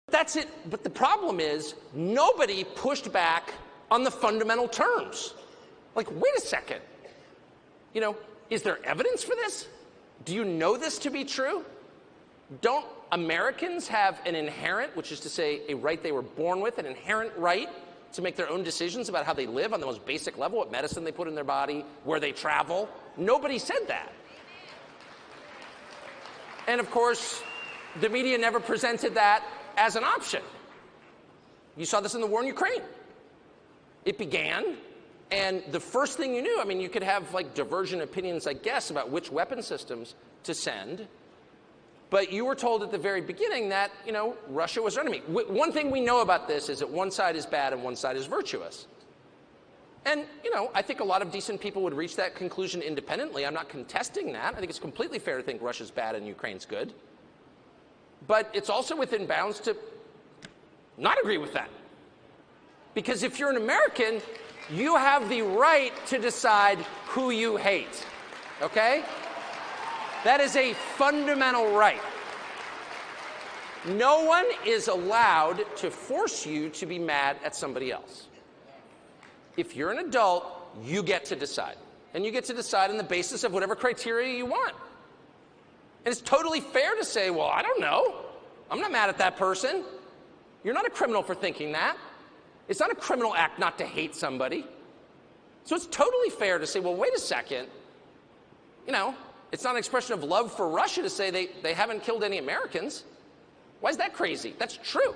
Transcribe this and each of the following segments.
That's it. But the problem is, nobody pushed back on the fundamental terms. Like, wait a second. You know, is there evidence for this? Do you know this to be true? Don't Americans have an inherent, which is to say a right they were born with, an inherent right to make their own decisions about how they live on the most basic level, what medicine they put in their body, where they travel? Nobody said that. And of course, the media never presented that as an option. You saw this in the war in Ukraine. It began, and the first thing you knew, I mean, you could have like divergent opinions, I guess, about which weapon systems to send, but you were told at the very beginning that, you know, Russia was our enemy. One thing we know about this is that one side is bad and one side is virtuous. And, you know, I think a lot of decent people would reach that conclusion independently. I'm not contesting that. I think it's completely fair to think Russia's bad and Ukraine's good. But it's also within bounds to not agree with that. Because if you're an American, you have the right to decide who you hate, okay? That is a fundamental right. No one is allowed to force you to be mad at somebody else. If you're an adult, you get to decide. And you get to decide on the basis of whatever criteria you want. And it's totally fair to say, well, I don't know. I'm not mad at that person. You're not a criminal for thinking that. It's not a criminal act not to hate somebody. So it's totally fair to say, well, wait a second. You know, it's not an expression of love for Russia to say they haven't killed any Americans. Why is that crazy? That's true.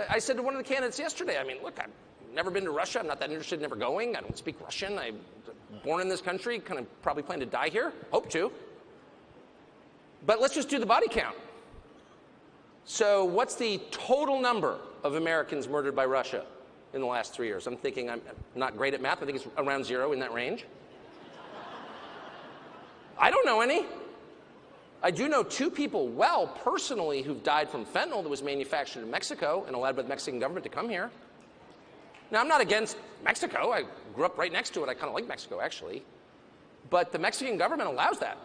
I said to one of the candidates yesterday, I mean, look, I've never been to Russia. I'm not that interested in ever going. I don't speak Russian. I'm born in this country, kind of probably plan to die here. Hope to. But let's just do the body count. So what's the total number of Americans murdered by Russia in the last 3 years? I'm thinking, I'm not great at math. I think it's around 0 in that range. I don't know any. I do know 2 people well personally who've died from fentanyl that was manufactured in Mexico and allowed by the Mexican government to come here. Now, I'm not against Mexico. I grew up right next to it. I kind of like Mexico, actually. But the Mexican government allows that.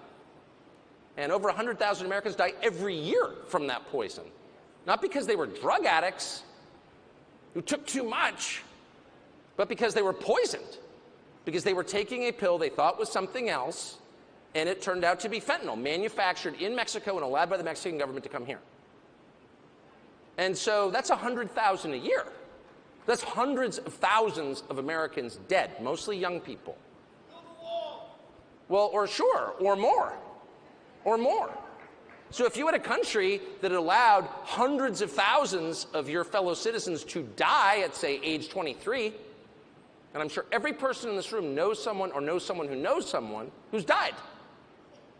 And over 100,000 Americans die every year from that poison. Not because they were drug addicts who took too much, but because they were poisoned. Because they were taking a pill they thought was something else, and it turned out to be fentanyl, manufactured in Mexico and allowed by the Mexican government to come here. And so that's 100,000 a year. That's hundreds of thousands of Americans dead, mostly young people. Well, or sure, or more. Or more. So if you had a country that allowed hundreds of thousands of your fellow citizens to die at, say, age 23, and I'm sure every person in this room knows someone or knows someone who knows someone who's died.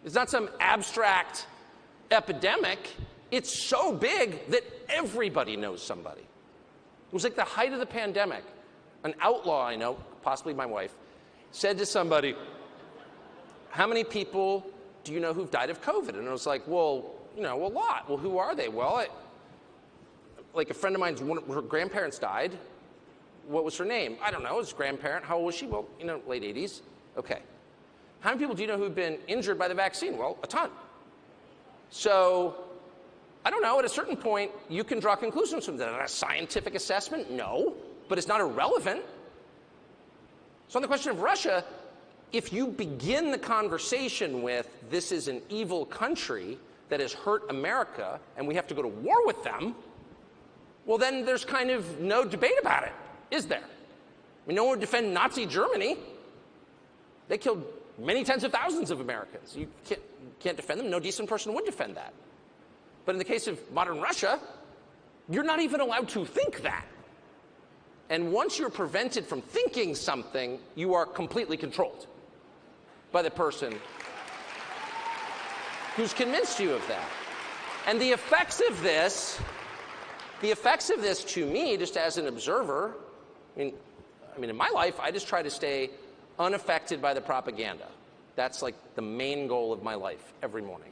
It's not some abstract epidemic. It's so big that everybody knows somebody. It was like the height of the pandemic. An outlaw I know, possibly my wife, said to somebody, how many people do you know who've died of COVID? And I was like, well, you know, a lot. Well, who are they? Well, like a friend of mine's, her grandparents died. What was her name? I don't know, his grandparent. How old was she? Well, you know, late 80s. Okay. How many people do you know who've been injured by the vaccine? Well, a ton. So, I don't know, at a certain point, you can draw conclusions from that. A scientific assessment? No. But it's not irrelevant. So on the question of Russia, if you begin the conversation with, this is an evil country that has hurt America and we have to go to war with them, well, then there's kind of no debate about it, is there? I mean, no one would defend Nazi Germany. They killed many tens of thousands of Americans. You can't defend them. No decent person would defend that. But in the case of modern Russia, you're not even allowed to think that. And once you're prevented from thinking something, you are completely controlled by the person who's convinced you of that. And the effects of this to me, just as an observer, I mean, in my life, I just try to stay unaffected by the propaganda. That's like the main goal of my life every morning.